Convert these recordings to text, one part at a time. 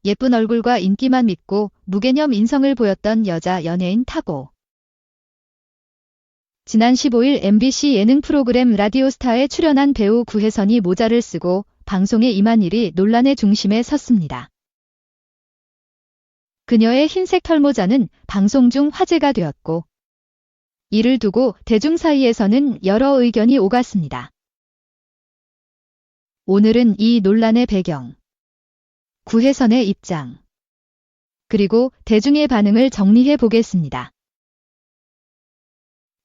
예쁜 얼굴과 인기만 믿고 무개념 인성을 보였던 여자 연예인 타고. 지난 15일 MBC 예능 프로그램 라디오스타에 출연한 배우 구혜선이 모자를 쓰고 방송에 임한 일이 논란의 중심에 섰습니다. 그녀의 흰색 털모자는 방송 중 화제가 되었고, 이를 두고 대중 사이에서는 여러 의견이 오갔습니다. 오늘은 이 논란의 배경, 구혜선의 입장, 그리고 대중의 반응을 정리해 보겠습니다.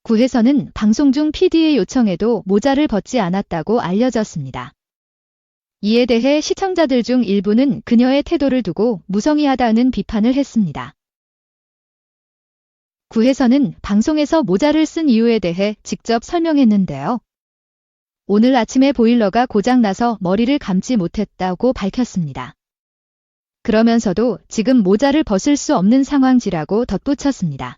구혜선은 방송 중 PD의 요청에도 모자를 벗지 않았다고 알려졌습니다. 이에 대해 시청자들 중 일부는 그녀의 태도를 두고 무성의하다는 비판을 했습니다. 구혜선은 방송에서 모자를 쓴 이유에 대해 직접 설명했는데요. 오늘 아침에 보일러가 고장나서 머리를 감지 못했다고 밝혔습니다. 그러면서도 지금 모자를 벗을 수 없는 상황지라고 덧붙였습니다.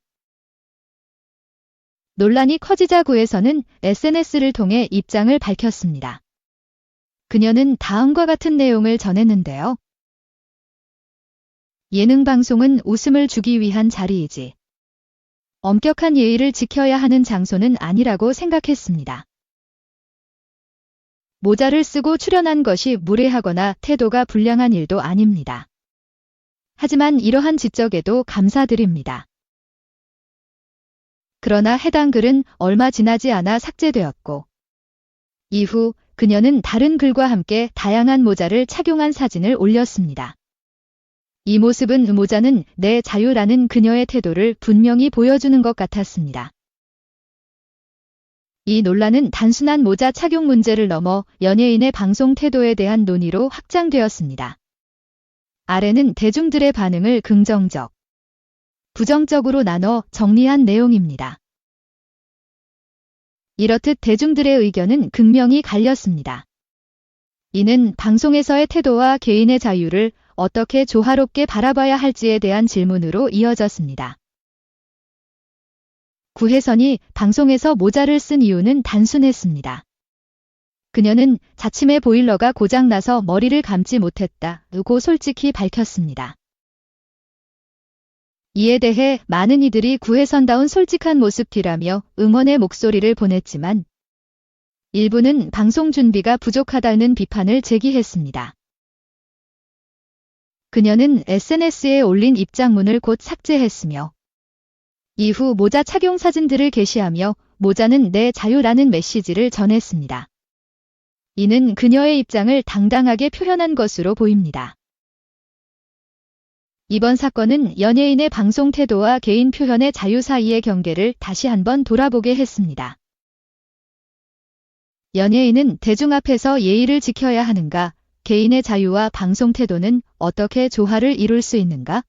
논란이 커지자 구혜선은 SNS를 통해 입장을 밝혔습니다. 그녀는 다음과 같은 내용을 전했는데요. 예능 방송은 웃음을 주기 위한 자리이지, 엄격한 예의를 지켜야 하는 장소는 아니라고 생각했습니다. 모자를 쓰고 출연한 것이 무례하거나 태도가 불량한 일도 아닙니다. 하지만 이러한 지적에도 감사드립니다. 그러나 해당 글은 얼마 지나지 않아 삭제되었고, 이후 그녀는 다른 글과 함께 다양한 모자를 착용한 사진을 올렸습니다. 이 모습은 모자는 내 자유라는 그녀의 태도를 분명히 보여주는 것 같았습니다. 이 논란은 단순한 모자 착용 문제를 넘어 연예인의 방송 태도에 대한 논의로 확장되었습니다. 아래는 대중들의 반응을 긍정적, 부정적으로 나눠 정리한 내용입니다. 이렇듯 대중들의 의견은 극명히 갈렸습니다. 이는 방송에서의 태도와 개인의 자유를 어떻게 조화롭게 바라봐야 할지에 대한 질문으로 이어졌습니다. 구혜선이 방송에서 모자를 쓴 이유는 단순했습니다. 그녀는 자침에 보일러가 고장나서 머리를 감지 못했다고 솔직히 밝혔습니다. 이에 대해 많은 이들이 구혜선다운 솔직한 모습이라며 응원의 목소리를 보냈지만, 일부는 방송 준비가 부족하다는 비판을 제기했습니다. 그녀는 SNS에 올린 입장문을 곧 삭제했으며, 이후 모자 착용 사진들을 게시하며 모자는 내 자유라는 메시지를 전했습니다. 이는 그녀의 입장을 당당하게 표현한 것으로 보입니다. 이번 사건은 연예인의 방송 태도와 개인 표현의 자유 사이의 경계를 다시 한번 돌아보게 했습니다. 연예인은 대중 앞에서 예의를 지켜야 하는가? 개인의 자유와 방송 태도는 어떻게 조화를 이룰 수 있는가?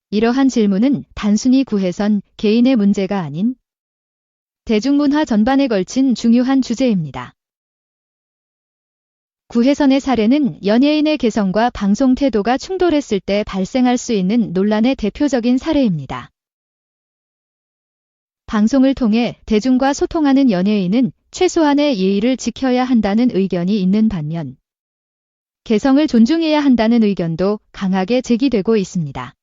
이러한 질문은 단순히 구혜선 개인의 문제가 아닌 대중문화 전반에 걸친 중요한 주제입니다. 구혜선의 사례는 연예인의 개성과 방송 태도가 충돌했을 때 발생할 수 있는 논란의 대표적인 사례입니다. 방송을 통해 대중과 소통하는 연예인은 최소한의 예의를 지켜야 한다는 의견이 있는 반면, 개성을 존중해야 한다는 의견도 강하게 제기되고 있습니다.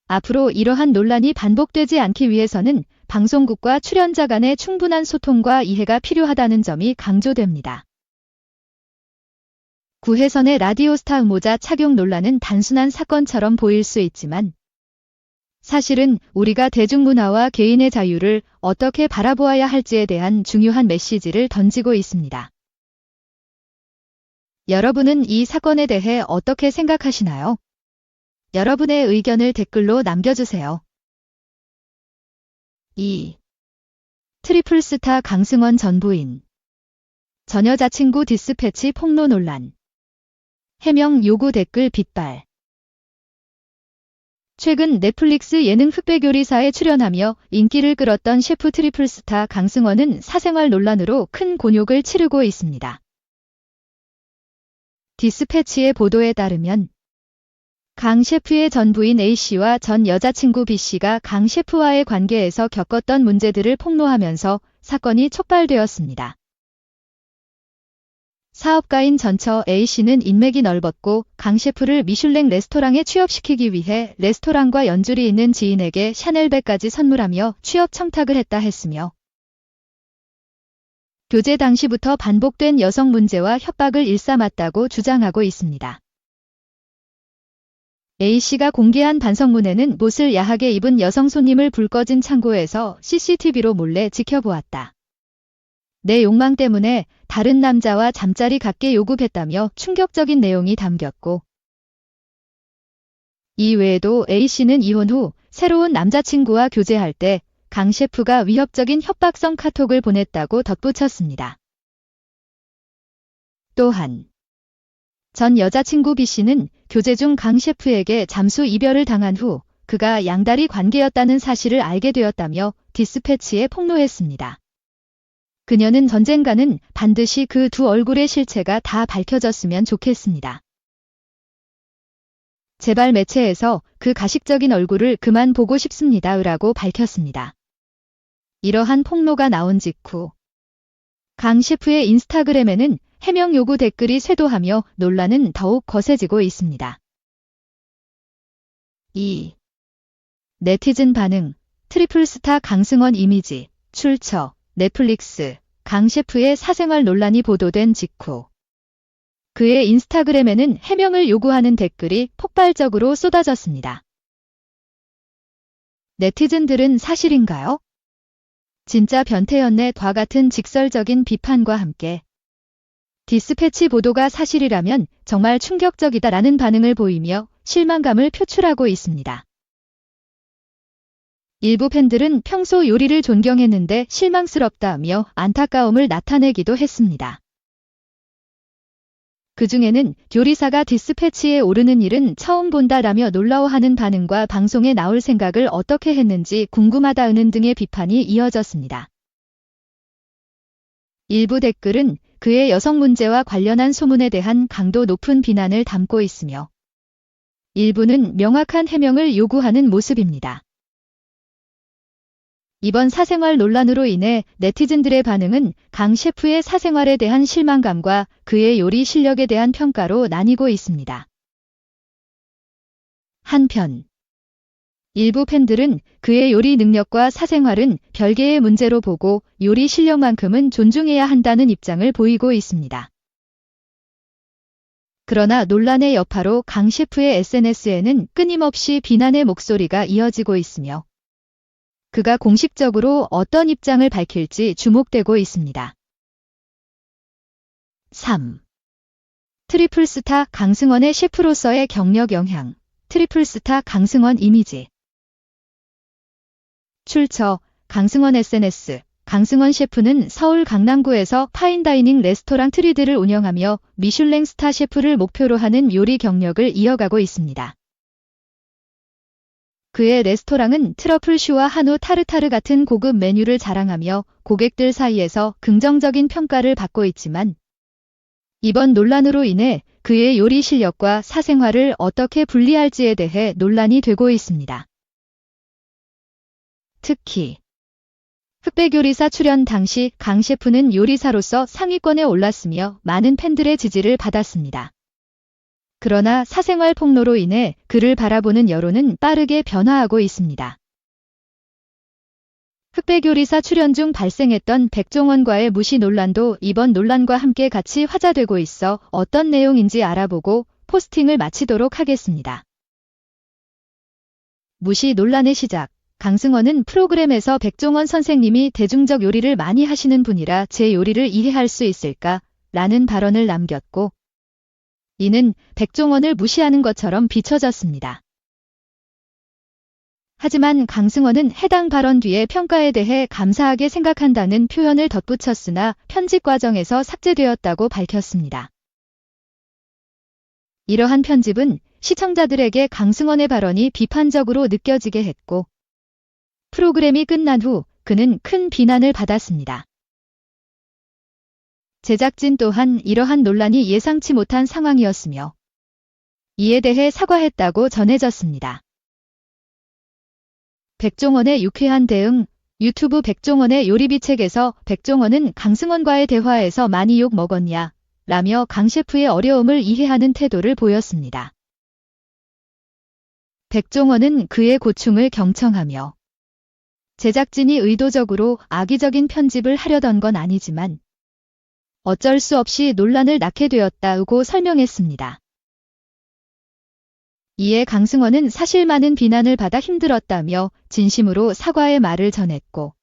앞으로 이러한 논란이 반복되지 않기 위해서는 방송국과 출연자 간의 충분한 소통과 이해가 필요하다는 점이 강조됩니다. 구혜선의 라디오스타 모자 착용 논란은 단순한 사건처럼 보일 수 있지만, 사실은 우리가 대중문화와 개인의 자유를 어떻게 바라보아야 할지에 대한 중요한 메시지를 던지고 있습니다. 여러분은 이 사건에 대해 어떻게 생각하시나요? 여러분의 의견을 댓글로 남겨주세요. 2. 트리플스타 강승원 전 부인. 전 여자친구 디스패치 폭로 논란. 해명 요구 댓글 빗발. 최근 넷플릭스 예능 흑백요리사에 출연하며 인기를 끌었던 셰프 트리플스타 강승원은 사생활 논란으로 큰 곤욕을 치르고 있습니다. 디스패치의 보도에 따르면 강 셰프의 전 부인 A씨와 전 여자친구 B씨가 강 셰프와의 관계에서 겪었던 문제들을 폭로하면서 사건이 촉발되었습니다. 사업가인 전처 A씨는 인맥이 넓었고 강 셰프를 미슐랭 레스토랑에 취업시키기 위해 레스토랑과 연줄이 있는 지인에게 샤넬백까지 선물하며 취업 청탁을 했다 했으며 교제 당시부터 반복된 여성 문제와 협박을 일삼았다고 주장하고 있습니다. A씨가 공개한 반성문에는 옷을 야하게 입은 여성 손님을 불 꺼진 창고에서 CCTV로 몰래 지켜보았다. 내 욕망 때문에 다른 남자와 잠자리 갖게 요구했다며 충격적인 내용이 담겼고 이 외에도 A씨는 이혼 후 새로운 남자친구와 교제할 때 강 셰프가 위협적인 협박성 카톡을 보냈다고 덧붙였습니다. 또한 전 여자친구 B씨는 교제 중 강 셰프에게 잠수 이별을 당한 후 그가 양다리 관계였다는 사실을 알게 되었다며 디스패치에 폭로했습니다. 그녀는 언젠가는 반드시 그 두 얼굴의 실체가 다 밝혀졌으면 좋겠습니다. 제발 매체에서 그 가식적인 얼굴을 그만 보고 싶습니다. 라고 밝혔습니다. 이러한 폭로가 나온 직후 강 셰프의 인스타그램에는 해명 요구 댓글이 쇄도하며 논란은 더욱 거세지고 있습니다. 2. 네티즌 반응, 트리플스타 강승원 이미지, 출처, 넷플릭스, 강 셰프의 사생활 논란이 보도된 직후 그의 인스타그램에는 해명을 요구하는 댓글이 폭발적으로 쏟아졌습니다. 네티즌들은 사실인가요? 진짜 변태였네.과 같은 직설적인 비판과 함께 디스패치 보도가 사실이라면 정말 충격적이다라는 반응을 보이며 실망감을 표출하고 있습니다. 일부 팬들은 평소 요리를 존경했는데 실망스럽다며 안타까움을 나타내기도 했습니다. 그 중에는 요리사가 디스패치에 오르는 일은 처음 본다라며 놀라워하는 반응과 방송에 나올 생각을 어떻게 했는지 궁금하다는 등의 비판이 이어졌습니다. 일부 댓글은 그의 여성 문제와 관련한 소문에 대한 강도 높은 비난을 담고 있으며 일부는 명확한 해명을 요구하는 모습입니다. 이번 사생활 논란으로 인해 네티즌들의 반응은 강 셰프의 사생활에 대한 실망감과 그의 요리 실력에 대한 평가로 나뉘고 있습니다. 한편 일부 팬들은 그의 요리 능력과 사생활은 별개의 문제로 보고 요리 실력만큼은 존중해야 한다는 입장을 보이고 있습니다. 그러나 논란의 여파로 강 셰프의 SNS에는 끊임없이 비난의 목소리가 이어지고 있으며 그가 공식적으로 어떤 입장을 밝힐지 주목되고 있습니다. 3. 트리플스타 강승원의 셰프로서의 경력 영향, 트리플스타 강승원 이미지. 출처, 강승원 SNS. 강승원 셰프는 서울 강남구에서 파인다이닝 레스토랑 트리드를 운영하며 미슐랭 스타 셰프를 목표로 하는 요리 경력을 이어가고 있습니다. 그의 레스토랑은 트러플슈와 한우 타르타르 같은 고급 메뉴를 자랑하며 고객들 사이에서 긍정적인 평가를 받고 있지만 이번 논란으로 인해 그의 요리 실력과 사생활을 어떻게 분리할지에 대해 논란이 되고 있습니다. 특히 흑백요리사 출연 당시 강 셰프는 요리사로서 상위권에 올랐으며 많은 팬들의 지지를 받았습니다. 그러나 사생활 폭로로 인해 그를 바라보는 여론은 빠르게 변화하고 있습니다. 흑백요리사 출연 중 발생했던 백종원과의 무시 논란도 이번 논란과 함께 같이 화제되고 있어 어떤 내용인지 알아보고 포스팅을 마치도록 하겠습니다. 무시 논란의 시작. 강승원은 프로그램에서 백종원 선생님이 대중적 요리를 많이 하시는 분이라 제 요리를 이해할 수 있을까? 라는 발언을 남겼고 이는 백종원을 무시하는 것처럼 비춰졌습니다. 하지만 강승원은 해당 발언 뒤의 평가에 대해 감사하게 생각한다는 표현을 덧붙였으나 편집 과정에서 삭제되었다고 밝혔습니다. 이러한 편집은 시청자들에게 강승원의 발언이 비판적으로 느껴지게 했고 프로그램이 끝난 후 그는 큰 비난을 받았습니다. 제작진 또한 이러한 논란이 예상치 못한 상황이었으며 이에 대해 사과했다고 전해졌습니다. 백종원의 유쾌한 대응. 유튜브 백종원의 요리비 책에서 백종원은 강승원과의 대화에서 많이 욕 먹었냐? 라며 강 셰프의 어려움을 이해하는 태도를 보였습니다. 백종원은 그의 고충을 경청하며 제작진이 의도적으로 악의적인 편집을 하려던 건 아니지만 어쩔 수 없이 논란을 낳게 되었다고 설명했습니다. 이에 강승원은 사실 많은 비난을 받아 힘들었다며 진심으로 사과의 말을 전했고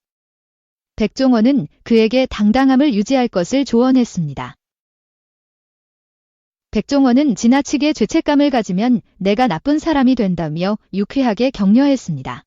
백종원은 그에게 당당함을 유지할 것을 조언했습니다. 백종원은 지나치게 죄책감을 가지면 내가 나쁜 사람이 된다며 유쾌하게 격려했습니다.